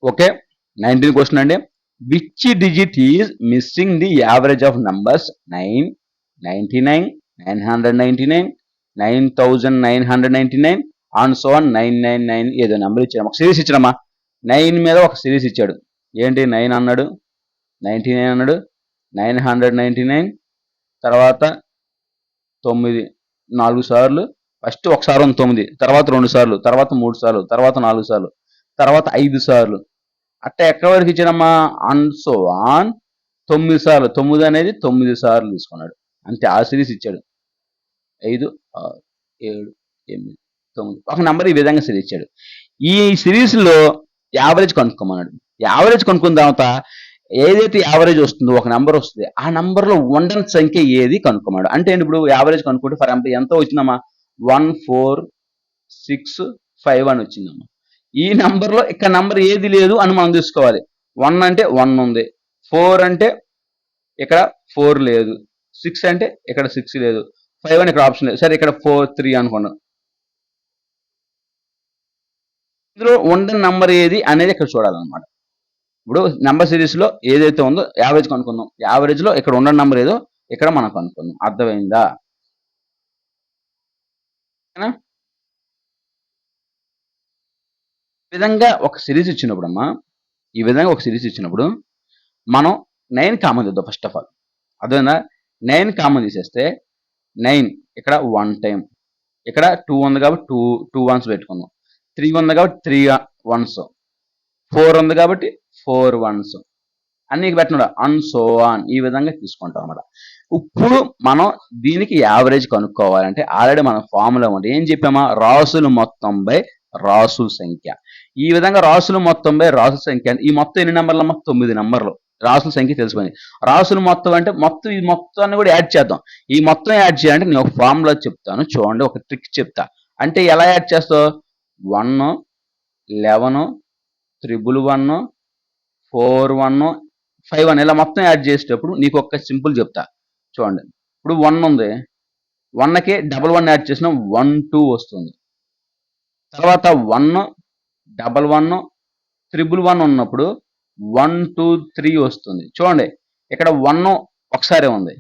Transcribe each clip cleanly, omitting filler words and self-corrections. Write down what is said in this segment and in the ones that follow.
Okay. 19 question అండి. Which digit is missing the average of numbers 9, 99, 999, 9999 and so on 999 ఏదో number ఇచ్చాడు. ఒక series ఇచ్చాడమ్మా. 9 మీద ఒక సిరీస్ ఇచ్చాడు. ఏంటి 9 అన్నాడు, 99 అన్నాడు, 999, తర్వాత 9 4 సార్లు, ఫస్ట్ ఒకసారి ఉంది 9, తర్వాత 2 సార్లు, తర్వాత 3 సార్లు, తర్వాత 4 సార్లు, తర్వాత 5 సార్లు, అట్లా ఎక్కడి వరకు ఇచ్చాడమ్మా అండ్ సో ఆన్ 9 సార్లు. 9 అనేది 9 సార్లు తీసుకున్నాడు అంతే. ఆ సిరీస్ ఇచ్చాడు 5, 6, 7, 8, 9 ఒక నెంబర్ ఈ విధంగా సిరీస్ ఇచ్చాడు. ఈ సిరీస్ లో యావరేజ్ కనుక్కోమన్నాడు. యావరేజ్ కనుక్కున్న తర్వాత ఏదైతే యావరేజ్ వస్తుందో ఒక నెంబర్ వస్తుంది, ఆ నెంబర్ లో ఉండని సంఖ్య ఏది కనుక్కోమన్నాడు. అంటే ఇప్పుడు యావరేజ్ కనుక్కుంటే ఫర్ ఎగ్జాంపుల్ ఎంత వచ్చిందమ్మా 1, 4, 6, 5 అని వచ్చిందమ్మా. ఈ నెంబర్ లో ఇక్కడ నెంబర్ ఏది లేదు అని మనం తీసుకోవాలి. 1 అంటే 1 ఉంది, 4 అంటే ఇక్కడ 4 లేదు, 6 అంటే ఇక్కడ 6 లేదు, 5 అని ఇక్కడ ఆప్షన్ లేదు. సరే ఇక్కడ 4, 3 అనుకున్నాం. ఇందులో ఉండని నంబర్ ఏది అనేది ఇక్కడ చూడాలన్నమాట. ఇప్పుడు నెంబర్ సిరీస్ లో ఏదైతే ఉందో యావరేజ్ కనుక్కుందాం. యావరేజ్ లో ఇక్కడ ఉన్న నంబర్ ఏదో ఇక్కడ మనం కనుక్కుందాం. అర్థమైందా? ఈ విధంగా ఒక సిరీస్ ఇచ్చినప్పుడు అమ్మా, ఈ విధంగా ఒక సిరీస్ ఇచ్చినప్పుడు మనం 9 కామన్ తీద్దాం ఫస్ట్ ఆఫ్ ఆల్. అర్థమైందా? 9 కామన్ తీసేస్తే 9 ఇక్కడ 1 టైం, ఇక్కడ 2 ఉంది కాబట్టి 2 వన్స్ పెట్టుకుందాం, 3 ఉంది కాబట్టి 3 వన్స్, 4 ఉంది కాబట్టి 4 వన్స్ అన్ని పెట్టినాడు అన్ సో ఆన్. ఈ విధంగా తీసుకుంటాం అన్నమాట. ఇప్పుడు మనం దీనికి యావరేజ్ కనుక్కోవాలంటే ఆల్రెడీ మన ఫార్ములా ఉంది. ఏం చెప్పామా? రాసులు మొత్తం బై రాసుల సంఖ్య. ఈ విధంగా రాసులు మొత్తం బై రాసుల సంఖ్య. ఈ మొత్తం ఎన్ని నెంబర్లమ్మా? 9 నెంబర్లు. రాసుల సంఖ్య తెలిసిపోయింది. రాసులు మొత్తం అంటే మొత్తం ఈ మొత్తాన్ని కూడా యాడ్ చేద్దాం. ఈ మొత్తం యాడ్ చేయాలంటే నేను ఒక ఫార్ములా చెప్తాను చూడండి, ఒక ట్రిక్ చెప్తా. అంటే ఎలా యాడ్ చేస్తావు? 1, 11, 111, 41, 51 ఇలా మొత్తం యాడ్ చేసేటప్పుడు నీకు ఒక సింపుల్ చెప్తా చూడండి. ఇప్పుడు 1 ఉంది, 1కి 1 యాడ్ చేసిన 1, 2 వస్తుంది. తర్వాత 1, 11, 111 ఉన్నప్పుడు 1, 2, 3 వస్తుంది. చూడండి ఇక్కడ 1 ఒకసారి ఉంది,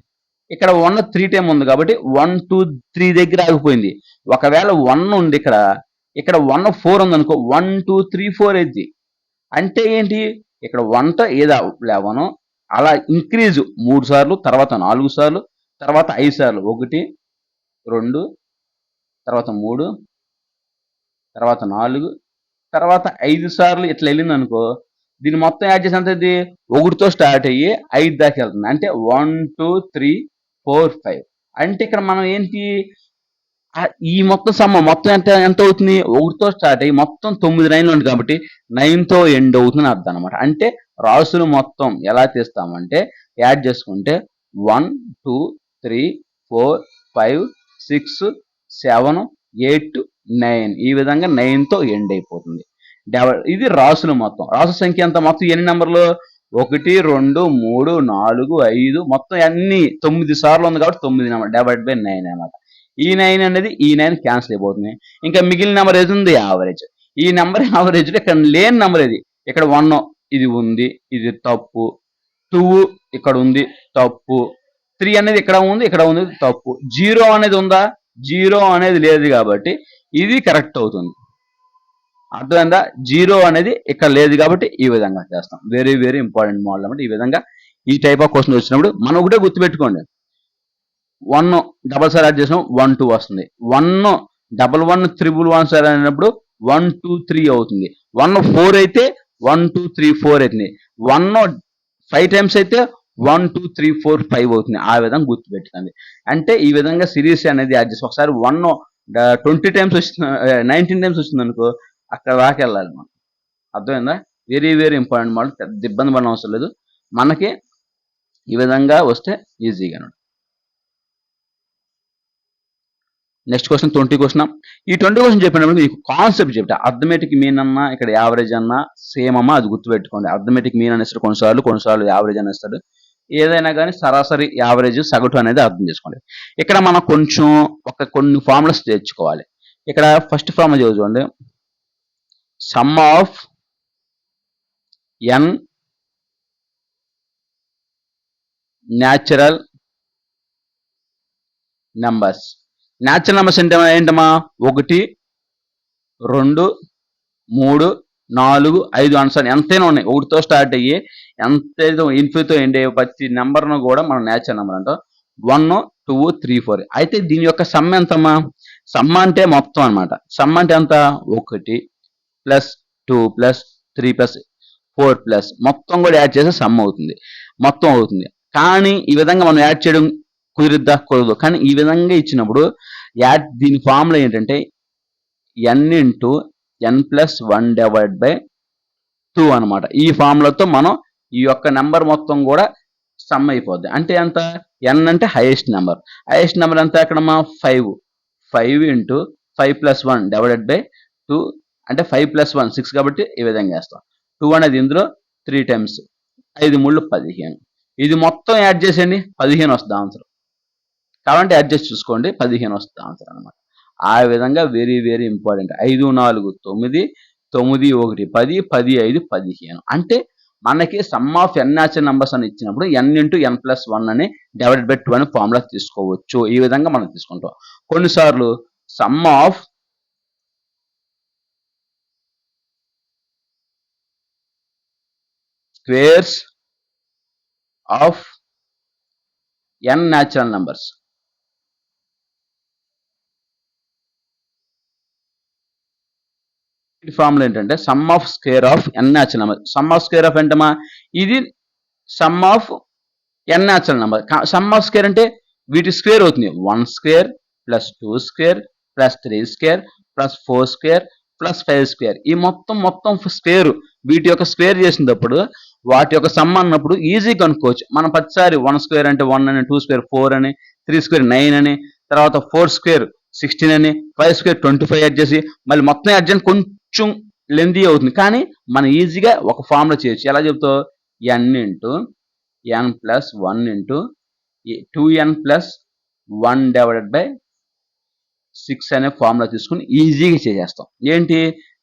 ఇక్కడ 1 3 టైం ఉంది కాబట్టి 1, 2, 3 దగ్గర ఆగిపోయింది. ఒకవేళ 1 ఉంది ఇక్కడ 1 4 ఉంది అనుకో, 1, 2, 3, 4 అయింది. అంటే ఏంటి? ఇక్కడ 1 ఏదో 11 అలా ఇంక్రీజ్ 3 సార్లు, తర్వాత 4 సార్లు, తర్వాత 5 సార్లు, 1, 2, తర్వాత 3, తర్వాత 4, తర్వాత 5 సార్లు ఇట్లా వెళ్ళింది అనుకో. దీన్ని మొత్తం యాడ్ చేసి అంత 1తో స్టార్ట్ అయ్యి 5 దాకా వెళ్తుంది. అంటే 1, 2, 3, 4, 5. అంటే ఇక్కడ మనం ఏంటి, ఈ మొత్తం సమ్మ మొత్తం ఎంత అవుతుంది? 1తో స్టార్ట్ అయ్యి మొత్తం 9 లైన్లు ఉంది కాబట్టి 9తో ఎండ్ అవుతుంది అర్థం అనమాట. అంటే రాసులు మొత్తం ఎలా తీస్తామంటే యాడ్ చేసుకుంటే 1, 2, 3, 4, 5, 6, 7, 8, 9 ఈ విధంగా 9తో ఎండ్ అయిపోతుంది. ఇది రాసులు మొత్తం. రాసు సంఖ్య ఎంత? మొత్తం ఎన్ని నెంబర్లు? 1, 2, 3, 4, 5 మొత్తం అన్ని 9 సార్లు ఉంది కాబట్టి 9 నెంబర్ /9 అనమాట. ఈ 9 అనేది ఈ 9 క్యాన్సిల్ అయిపోతుంది. ఇంకా మిగిలిన నెంబర్ ఏది ఉంది? యావరేజ్. ఈ నెంబర్ యావరేజ్ లో ఇక్కడ లేని నెంబర్ ఇది. ఇక్కడ 1 ఇది ఉంది, ఇది తప్పు. 2 ఇక్కడ ఉంది, తప్పు. 3 అనేది ఇక్కడ ఉంది, ఇక్కడ ఉంది, తప్పు. 0 అనేది ఉందా? 0 అనేది లేదు కాబట్టి ఇది కరెక్ట్ అవుతుంది. అర్థమైందా? 0 అనేది ఇక్కడ లేదు కాబట్టి ఈ విధంగా చేస్తాం. వెరీ వెరీ ఇంపార్టెంట్ మోడల్ అన్నమాట. ఈ విధంగా ఈ టైప్ ఆఫ్ క్వశ్చన్ వచ్చినప్పుడు మనం ఒకటే గుర్తుపెట్టుకోండి. 1 డబల్ సార్ యాడ్ చేసినాం 1, 2 వస్తుంది. 1, 11, 111 సార్ అయినప్పుడు 1, 2, 3 అవుతుంది. 1, 4 అయితే 1, 2, 3, 4 అవుతుంది. 1 5 టైమ్స్ అయితే 1, 2, 3, 4, 5 అవుతుంది. ఆ విధంగా గుర్తుపెట్టుకోండి. అంటే ఈ విధంగా సిరీస్ అనేది యాడ్ చేసి ఒకసారి 1 20 టైమ్స్ వచ్చింది, 19 టైమ్స్ వచ్చింది అనుకో, అక్కడ దాకా వెళ్ళాలి మనం. అర్థమైందా? Very very important model. పెద్ద ఇబ్బంది పడిన అవసరం లేదు. మనకి ఈ విధంగా వస్తే ఈజీగా. Next question 20 question. ఈ 20 క్వశ్చన్ చెప్పినప్పుడు మీకు కాన్సెప్ట్ చెప్తా. అర్థమెటిక్ మీన్ అన్నా ఇక్కడ యావరేజ్ అన్నా సేమ్ అమ్మా, అది గుర్తుపెట్టుకోండి. అర్థమెటిక్ మీన్ అనేస్తాడు కొన్నిసార్లు యావరేజ్ అనేస్తాడు. ఏదైనా కానీ సరాసరి యావరేజ్ సగటు అనేది అర్థం చేసుకోండి. ఇక్కడ మనం కొంచెం కొన్ని ఫార్ములాస్ తెచ్చుకోవాలి. ఇక్కడ ఫస్ట్ ఫార్ములా చూడండి, sum of N natural numbers. Natural numbers అంటే ఏంటమ్మా? 1, 2, 3, 4, 5 ఆన్సర్ ఎంతైనా ఉన్నాయి. 1తో స్టార్ట్ అయ్యి ఎంతైతే ఇన్ఫినిటీతో ఎండ్ అయ్యే ప్రతి నెంబర్ను కూడా మనం న్యాచురల్ నెంబర్ అంటాం. 1, 2, 3, 4. అయితే దీని యొక్క సమ్ ఎంతమ్మా? సమ్ అంటే మొత్తం అనమాట. సమ్ అంటే ఎంత? 1 ప్లస్ 2 ప్లస్ 3 ప్లస్ 4 ప్లస్ మొత్తం కూడా యాడ్ చేస్తే సమ్ అవుతుంది, మొత్తం అవుతుంది. కానీ ఈ విధంగా మనం యాడ్ చేయడం కుదిరిద్దా? కుదరదు. కానీ ఈ విధంగా ఇచ్చినప్పుడు దీని ఫార్ములా ఏంటంటే N into N plus 1 divide by 2 అనమాట. ఈ ఫార్ములాతో మనం ఈ యొక్క నెంబర్ మొత్తం కూడా సమ్ అయిపోద్ది. అంటే ఎంత? ఎన్ అంటే హైయెస్ట్ నెంబర్. హైయెస్ట్ నెంబర్ ఎంత ఎక్కడమ్మా? 5. 5 ఇంటూ 5 ప్లస్ 1 డివైడెడ్ బై 2 అంటే 5 ప్లస్ 1 6 కాబట్టి ఈ విధంగా వేస్తాం. 2 అనేది ఇందులో 3 టైమ్స్. 5 3 15. ఇది మొత్తం యాడ్ చేసేయండి, 15 వస్తుంది ఆన్సర్. కావాలంటే యాడ్ చేసి చూసుకోండి, 15 వస్తుంది ఆన్సర్ అనమాట. ఆ విధంగా వెరీ వెరీ ఇంపార్టెంట్. 5 4 9, 9 1 10, 10 5 15. అంటే మనకి sum of N natural numbers అని ఇచ్చినప్పుడు ఎన్ ఇంటూ ఎన్ ప్లస్ 1 అని డివైడెడ్ బై 2 అని ఫార్ములా తీసుకోవచ్చు. ఈ విధంగా మనం తీసుకుంటాం. కొన్నిసార్లు sum of squares of N natural numbers. Formula ఏంటంటే sum of square of N natural number. Sum of square of ఏంటమ్మా? ఇది sum of N natural number. Sum of square అంటే వీటి స్క్వేర్ అవుతుంది. 1 square plus 2 square plus 3 square plus 4 square plus 5 square. ఈ మొత్తం square, వీటి యొక్క స్క్వేర్ చేసినప్పుడు వాటి యొక్క సమ్ అన్నప్పుడు ఈజీ కనుక్కోవచ్చు. మనం ప్రతిసారి 1 స్క్వేర్ అంటే 1 అని, 2 స్క్వేర్ 4 అని, 3 స్క్వేర్ 9 అని, తర్వాత 4 స్క్వేర్ 16 అని, 5 స్క్వేర్ 25 యాడ్ చేసి మళ్ళీ మొత్తం యాడ్ చేయడానికి కొంచెం లెందీ అవుతుంది. కానీ మనం ఈజీగా ఒక ఫార్ములా చేయొచ్చు. ఎలా చెప్తావు? N into N plus 1 into 2n plus 1 divided by 6 అనే ఫార్ములా తీసుకుని ఈజీగా చేసేస్తాం. ఏంటి?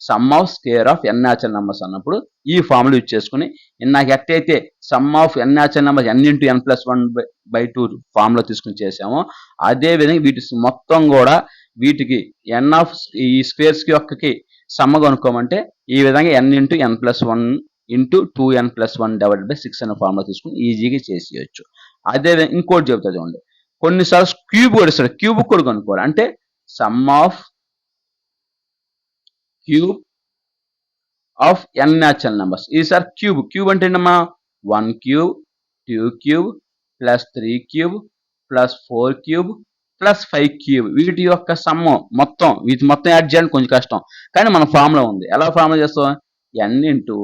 Sum of square of N natural numbers అన్నప్పుడు ఈ ఫార్ములా యూజ్ చేసుకుని నాకు ఎట్టయితే sum of N natural numbers N into N plus 1 by 2 formula తీసుకుని చేసామో అదే విధంగా వీటి మొత్తం కూడా వీటికి ఎన్ ఆఫ్ ఈ స్క్వేర్స్ యొక్కకి సమ్ కనుక్కోమంటే ఈ విధంగా N into N plus 1 into 2n plus 1 divided by 6 అనే ఫార్ములా తీసుకుని ఈజీగా చేసేయచ్చు. అదే ఇంకోటి చెబుతా చూడండి. కొన్నిసార్లు క్యూబ్ కూడా ఇస్తాడు. క్యూబ్ కూడా కనుక్కోవాలి. అంటే sum of cube of N natural numbers. ఈసారి క్యూబ్ అంటే ఏంటమ్మా? 1 cube 2 cube plus 3 cube plus 4 cube plus 5 cube. వీటి యొక్క సమ్ మొత్తం యాడ్ చేయడానికి కొంచెం కష్టం. కానీ మన ఫార్ములా ఉంది. ఎలా ఫార్ములా చేస్తాం? N into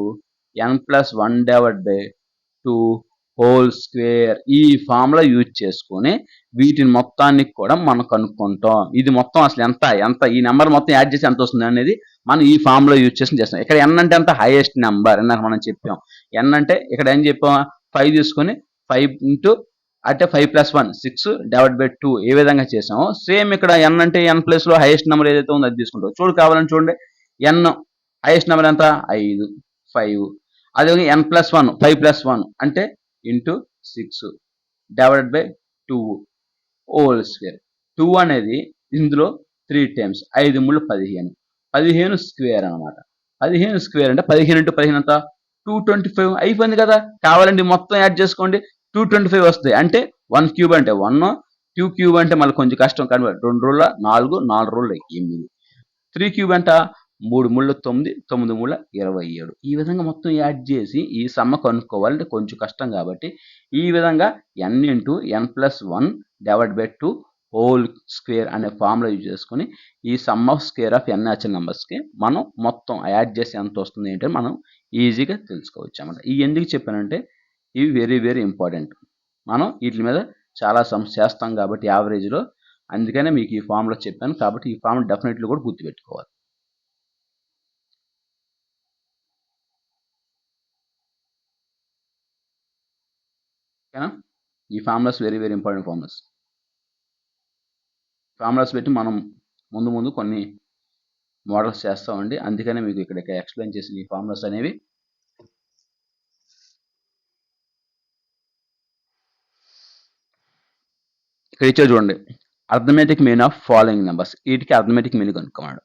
N plus 1 divide by 2 whole square. ఈ ఫార్ములా యూజ్ చేసుకుని వీటిని మొత్తానికి కూడా మనం కనుక్కుంటాం. ఇది మొత్తం అసలు ఎంత ఈ నెంబర్ మొత్తం యాడ్ చేసి ఎంత వస్తుంది అనేది మనం ఈ ఫార్ములా యూజ్ చేసి చేస్తాం. ఇక్కడ ఎన్ అంటే ఎంత? హైయెస్ట్ నెంబర్ అని మనం చెప్పాం. ఎన్ అంటే ఇక్కడ ఏం చెప్పాం? 5 తీసుకొని 5 ఇంటూ అంటే 5 ప్లస్ 1 6 డివైడ్ బై 2 ఏ విధంగా చేసామో సేమ్ ఇక్కడ ఎన్ అంటే ఎన్ ప్లస్ లో హైయెస్ట్ నెంబర్ ఏదైతే ఉందో అది తీసుకుంటాం. కావాలని చూడండి. ఎన్ హైయెస్ట్ నెంబర్ ఎంత? 5. అదే ఎన్ ప్లస్ 1 5 ప్లస్ 1 అంటే into 6 divided by 2 whole square. 2 అనేది ఇందులో 3 టైమ్స్. 5 3 15. 15 స్క్వేర్ అనమాట. 15 స్క్వేర్ అంటే 15 ఇంటూ 15 ఎంత? 225 అయిపోయింది కదా. కావాలండి మొత్తం యాడ్ చేసుకోండి, 225 వస్తాయి. అంటే 1 క్యూబ్ అంటే 1, 2 క్యూబ్ అంటే మళ్ళీ కొంచెం కష్టం కానీ 2 రూళ్ళ 4, 4 రూళ్ళ 8, 3 క్యూబ్ అంట 3 3 9, 9 3 27. ఈ విధంగా మొత్తం యాడ్ చేసి ఈ సమ్మ కనుక్కోవాలంటే కొంచెం కష్టం కాబట్టి ఈ విధంగా N into N plus 1 divide by 2 whole square అనే ఫార్ములా యూజ్ చేసుకుని ఈ sum of square of N natural నెంబర్స్కి మనం మొత్తం యాడ్ చేసి ఎంత వస్తుంది ఏంటంటే మనం ఈజీగా తెలుసుకోవచ్చు అన్నమాట. ఇవి ఎందుకు చెప్పానంటే ఇవి వెరీ వెరీ ఇంపార్టెంట్. మనం వీటి మీద చాలా సమ్స్ చేస్తాం కాబట్టి యావరేజ్లో, అందుకనే మీకు ఈ ఫార్ములా చెప్పాను. కాబట్టి ఈ ఫార్ములా డెఫినెట్లీ కూడా గుర్తుపెట్టుకోవాలి. ఓకేనా? ఈ formulas very very important formulas పెట్టి మనం ముందు కొన్ని మోడల్స్ చేస్తామండి. అందుకనే మీకు ఇక్కడ ఎక్స్ప్లెయిన్ చేసిన ఈ ఫార్ములాస్ అనేవి ఇక్కడ ఇచ్చే చూడండి, arithmetic mean of following numbers. వీటికి అర్థమెటిక్ మీన్ కనుక్కున్నాడు.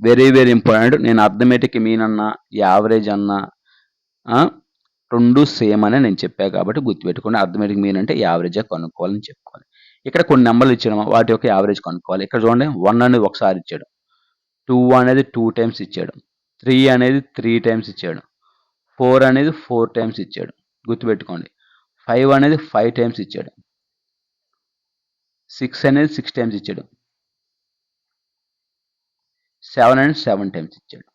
Very very important. నేను అర్థమెటిక్ మీన్ అన్నా యావరేజ్ అన్నా రెండు సేమ్ అని నేను చెప్పా కాబట్టి గుర్తుపెట్టుకోండి. అర్థమెటిక్ మీన్ అంటే యావరేజ్ కనుక్కోవాలని చెప్పుకోవాలి. ఇక్కడ కొన్ని నెంబర్లు ఇచ్చాడు, వాటి యొక్క యావరేజ్ కనుక్కోవాలి. ఇక్కడ చూడండి, 1 అనేది ఒకసారి ఇచ్చాడు, 2 అనేది 2 టైమ్స్ ఇచ్చాడు, 3 అనేది 3 టైమ్స్ ఇచ్చాడు, 4 అనేది 4 టైమ్స్ ఇచ్చాడు, గుర్తుపెట్టుకోండి. 5 అనేది 5 టైమ్స్ ఇచ్చాడు, 6 అనేది 6 టైమ్స్ ఇచ్చాడు, 7 అనేది 7 టైమ్స్ ఇచ్చాడు.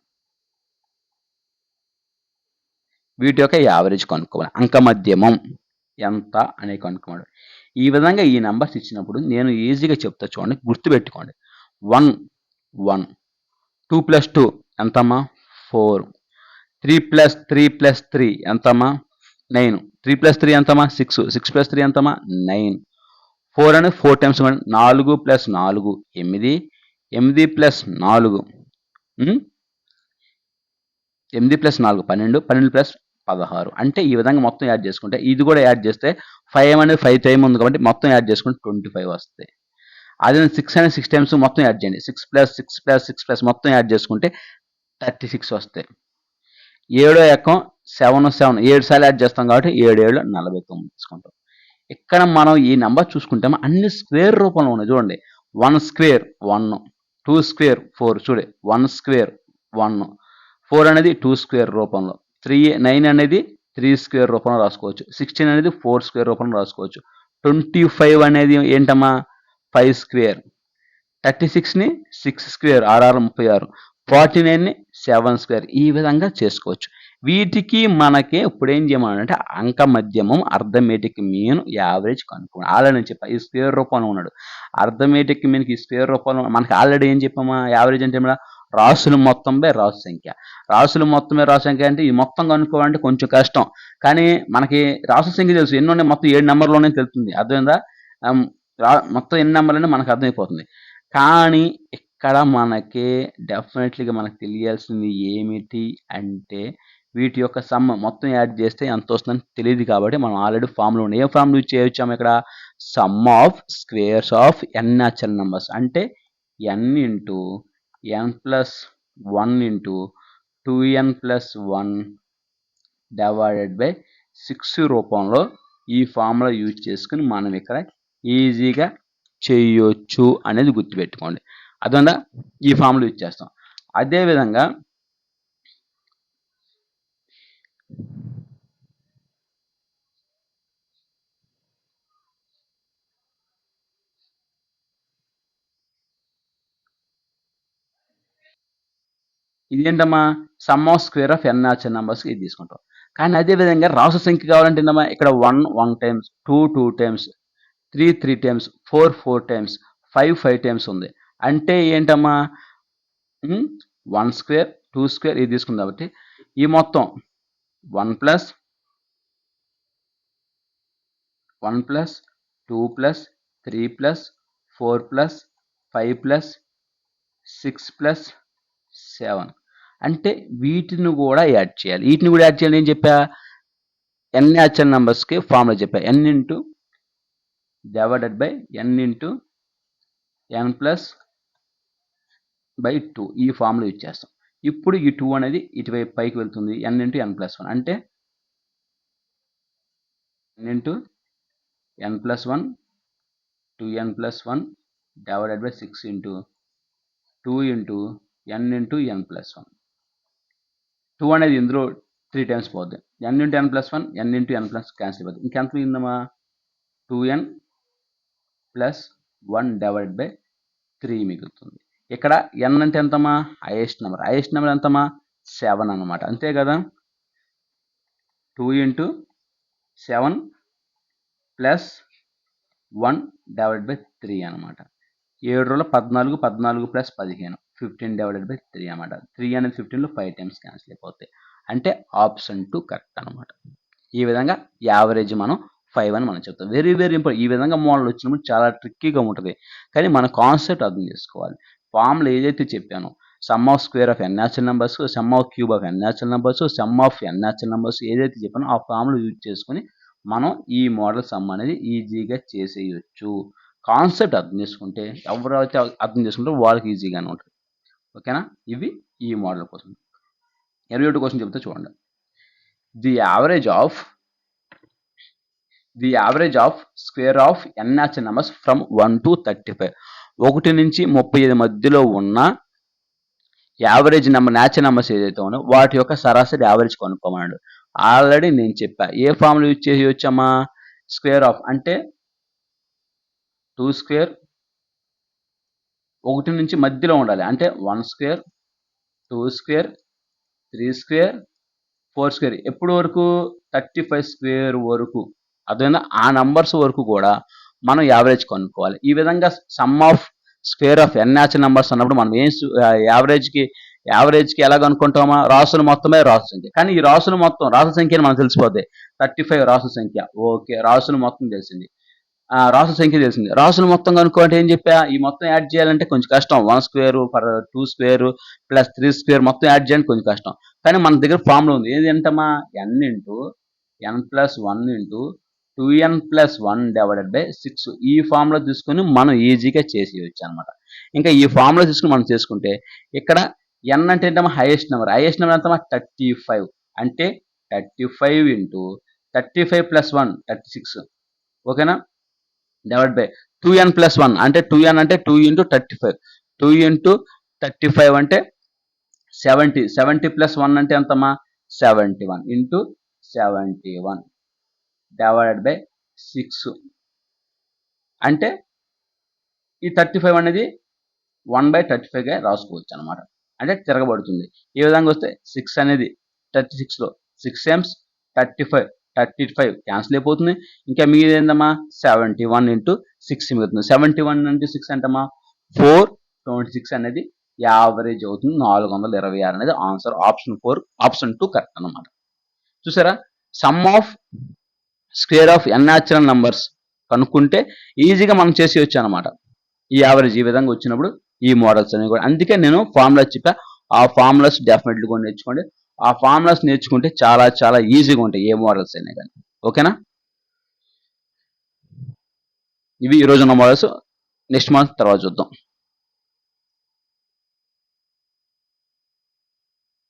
వీటి యొక్క యావరేజ్ కనుక్కోవాలి. అంకమధ్యమం ఎంత అనే కనుక్కోవాలి. ఈ విధంగా ఈ నెంబర్స్ ఇచ్చినప్పుడు నేను ఈజీగా చెప్తా చూడండి, గుర్తుపెట్టుకోండి. 1 1, 2 + 2 ఎంతమ్మా 4, 3 + 3 + 3 ఎంతమ్మా 9, 3 + 3 ఎంతమ్మా 6, 6 + 3 ఎంతమ్మా 9, 4 అనేది 4 టైమ్స్, 4 + 4 8, 8 + 4 8 + 4 12, 12 + 16. అంటే ఈ విధంగా మొత్తం యాడ్ చేసుకుంటే, ఇది కూడా యాడ్ చేస్తే 5 అనేది 5 టైమ్ ఉంది కాబట్టి మొత్తం యాడ్ చేసుకుంటే 25 వస్తాయి. అదే 6 అనేది 6 టైమ్స్ మొత్తం యాడ్ చేయండి, 6 + 6 + 6 + మొత్తం యాడ్ చేసుకుంటే 36 వస్తాయి. 7 ఎక్కం 7 7 7 సార్లు యాడ్ చేస్తాం కాబట్టి 7 7 49 తీసుకుంటాం. ఇక్కడ మనం ఈ నెంబర్ చూసుకుంటే అన్ని స్క్వేర్ రూపంలో ఉన్నాయి. చూడండి, 1 స్క్వేర్ 1, 2 స్క్వేర్ 4, చూడే 1 స్క్వేర్ 1, 4 అనేది 2 స్క్వేర్ రూపంలో, 9 అనేది 3 స్క్వేర్ రూపంలో రాసుకోవచ్చు, 16 అనేది 4 స్క్వేర్ రూపంలో రాసుకోవచ్చు, 25 అనేది ఏంటమ్మా 5 స్క్వేర్, 36ని 6 స్క్వేర్ 6 36, 49ని 7 స్క్వేర్. ఈ విధంగా చేసుకోవచ్చు. వీటికి మనకి ఇప్పుడు ఏం చేయమన్నాడంటే అంక మధ్యమం, అర్థమెటిక్ మీన్, యావరేజ్ కనుక్కోండి. ఆల్రెడీ నేను చెప్పా, ఈ స్క్వేర్ రూపంలో ఉన్నాడు. అర్థమెటిక్ మీన్కి ఈ స్క్వేర్ రూపంలో మనకి ఆల్రెడీ ఏం చెప్పామా, యావరేజ్ అంటే రాసుల మొత్తంపై రాసు సంఖ్య. రాసుల మొత్తమే రాసు సంఖ్య అంటే ఈ మొత్తం కనుక్కోవాలంటే కొంచెం కష్టం, కానీ మనకి రాసు సంఖ్య తెలుసు. ఎన్ని ఉన్నాయి, మొత్తం 7 నెంబర్లోనే తెలుస్తుంది. అర్థమైందా? మొత్తం ఎన్ని నెంబర్లు మనకు అర్థమైపోతుంది. కానీ ఇక్కడ మనకి డెఫినెట్లీగా మనకు తెలియాల్సింది ఏమిటి అంటే వీటి యొక్క సమ్ మొత్తం యాడ్ చేస్తే ఎంత వస్తుందని తెలియదు కాబట్టి మనం ఆల్రెడీ ఫామ్లో ఉండే ఏ ఫామ్ యూజ్ చేయొచ్చాము ఇక్కడ, sum of squares of N natural numbers. అంటే n into n plus 1 into 2n plus 1 divided by 6 రూపంలో ఈ ఫార్ములా యూజ్ చేసుకుని మనం ఇక్కడ ఈజీగా చేయొచ్చు అనేది గుర్తుపెట్టుకోండి. అదొందా, ఈ ఫార్ములా యూజ్ చేస్తాం. అదేవిధంగా ఇదేంటమ్మా sum of square of N natural numbers ఇది తీసుకుంటాం. కానీ అదేవిధంగా రాసు సంఖ్య కావాలంటే ఏంటమ్మా, ఇక్కడ 1 1 times, 2 2 times, 3 3 times, 4 4 times, 5 5 times ఉంది. అంటే ఏంటమ్మా 1 స్క్వేర్ 2 స్క్వేర్ ఇది తీసుకుంది కాబట్టి ఈ మొత్తం 1 plus 1 plus 2 plus 3 plus 4 plus 5 plus 6 plus 7. అంటే వీటిని కూడా యాడ్ చేయాలి. వీటిని కూడా యాడ్ చేయాలి. నేను చెప్పా ఎన్ న్యాచురల్ నెంబర్స్కి ఫార్ములా చెప్పా, N into divided by N into N plus by 2 ఈ ఫార్ములా యూజ్ చేస్తాం. ఇప్పుడు ఈ 2 అనేది ఇటువైపు పైకి వెళ్తుంది, ఎన్ ఇంటూ ఎన్ ప్లస్ 1 అంటే N into N plus 1 2n plus 1 divided by 6 into 2 into N into N plus 1. 2 అనేది ఇందులో 3 టైమ్స్ పోద్ది, N into N plus 1 N into N plus cancel అయిపోద్ది. ఇంకెంత మిగిందమ్మా 2n ప్లస్ 1 డివైడెడ్ బై 3 మిగులుతుంది. ఇక్కడ n అంటే ఎంతమ్మా హైయెస్ట్ నెంబర్, హైయెస్ట్ నెంబర్ ఎంతమ్మా 7 అనమాట, అంతే కదా. 2 ఇంటూ 7 ప్లస్ 1 డివైడెడ్ బై 3 అనమాట. 7 రోజుల 14 14 ప్లస్ 15 15 డివైడెడ్ బై 3 అనమాట. 3 అనేది 15లో 5 టైమ్స్ క్యాన్సిల్ అయిపోతాయి. అంటే ఆప్షన్ 2 కరెక్ట్ అనమాట. ఈ విధంగా యావరేజ్ మనం 5 అని మనం చెప్తాం. Very very important. ఈ విధంగా మోడల్ వచ్చినప్పుడు చాలా ట్రిక్కీగా ఉంటుంది, కానీ మన కాన్సెప్ట్ అర్థం చేసుకోవాలి. ఫార్ములా ఏదైతే చెప్పానో sum of square of N natural numbers, sum of cube of N natural numbers, sum of N natural numbers ఏదైతే చెప్పానో ఆ ఫార్ములా యూజ్ చేసుకుని మనం ఈ మోడల్ సమ్ అనేది ఈజీగా చేసేయచ్చు. కాన్సెప్ట్ అర్థం చేసుకుంటే ఎవరైతే అర్థం చేసుకుంటారో వాళ్ళకి ఈజీగానే ఉంటుంది. ఓకేనా? ఇవి ఈ మోడల్ కోసం. 21 క్వశ్చన్ చెప్తే చూడండి. The average of square of n natural numbers from 1 to 35. 1 నుంచి 35 మధ్యలో ఉన్న యావరేజ్ నెంబర్ న్యాచురల్ నెంబర్స్ ఏదైతే ఉన్నాయో వాటి యొక్క సరాసరి యావరేజ్ కనుక్కోమన్నాడు. ఆల్రెడీ నేను చెప్పా. ఏ ఫార్ములా యూజ్ చేసి వచ్చామా? స్క్వేర్ ఆఫ్ అంటే 2 స్క్వేర్ 1 నుంచి మధ్యలో ఉండాలి. అంటే 1 స్క్వేర్ 2 స్క్వేర్ 3 స్క్వేర్ 4 స్క్వేర్ ఎప్పుడు వరకు 35 స్క్వేర్ వరకు. అదేవిధంగా ఆ నంబర్స్ వరకు కూడా మనం యావరేజ్ కనుక్కోవాలి. ఈ విధంగా some of square of n natural numbers అన్నప్పుడు మనం ఏం యావరేజ్కి ఎలా కనుక్కుంటామా? రాసుల మొత్తమే రాసు సంఖ్య. కానీ ఈ రాసుల సంఖ్యని మనకు తెలిసిపోద్ది. 35 రాసుల సంఖ్య. ఓకే, రాసుల మొత్తం తెలిసింది. రాసుల సంఖ్య తెలిసింది. రాసుల మొత్తం కనుక్కోవాలంటే ఏం చెప్పా? ఈ మొత్తం యాడ్ చేయాలంటే కొంచెం కష్టం. 1 స్క్వేర్ 2 స్క్వేర్ ప్లస్ 3 స్క్వేర్ మొత్తం యాడ్ చేయాలంటే కొంచెం కష్టం. కానీ మన దగ్గర ఫార్ములా ఉంది. ఏది అంటమా? n into n plus 1 into 2n plus 1 divided by 6. ఈ ఫార్ములా తీసుకుని మనం ఈజీగా చేసేయచ్చు అనమాట. ఇంకా ఈ ఫార్ములా తీసుకుని మనం చేసుకుంటే ఇక్కడ n అంటే ఏంటమ్మా? Highest number. హైయెస్ట్ నెంబర్ ఎంతమా? 35. అంటే 35 ఇంటూ 35 ప్లస్ 1 36. ఓకేనా? డివైడ్ బై 2n ప్లస్ 1 అంటే 2n అంటే 2 ఇంటూ 35. 2 ఇంటూ 35 అంటే 70. 70 ప్లస్ 1 అంటే ఎంతమ్మా? 71 ఇంటూ 71 డివైడెడ్ బై 6. అంటే ఈ 35 అనేది 1/35గా రాసుకోవచ్చు అనమాట. అంటే తిరగబడుతుంది. ఈ విధంగా వస్తే 6 అనేది 36లో 6 టైమ్స్ 35 క్యాన్సిల్ అయిపోతుంది. ఇంకా మిగిలింది ఏందమ్మా? 71 ఇంటూ 6 మిగులుతుంది. 71 ఇంటూ 6 అంటమ్మా 426 అనేది యావరేజ్ అవుతుంది. 426 అనేది ఆన్సర్. ఆప్షన్ 4 ఆప్షన్ 2 కరెక్ట్ అనమాట. చూసారా? Some of square of n natural numbers కనుక్కుంటే ఈజీగా మనం చేసేయచ్చు అనమాట. ఈ యావరేజ్ ఈ విధంగా వచ్చినప్పుడు ఈ మోడల్స్ అనేవి కూడా. అందుకే నేను ఫార్ములాస్ చెప్పా. ఆ ఫార్ములాస్ డెఫినెట్లీ కూడా నేర్చుకోండి. ఆ ఫార్ములాస్ నేర్చుకుంటే చాలా చాలా ఈజీగా ఉంటాయి ఏ మోడల్స్ అయినా కానీ. ఓకేనా? ఇవి ఈరోజు ఉన్న మోడల్స్. నెక్స్ట్ మంత్ తర్వాత చూద్దాం.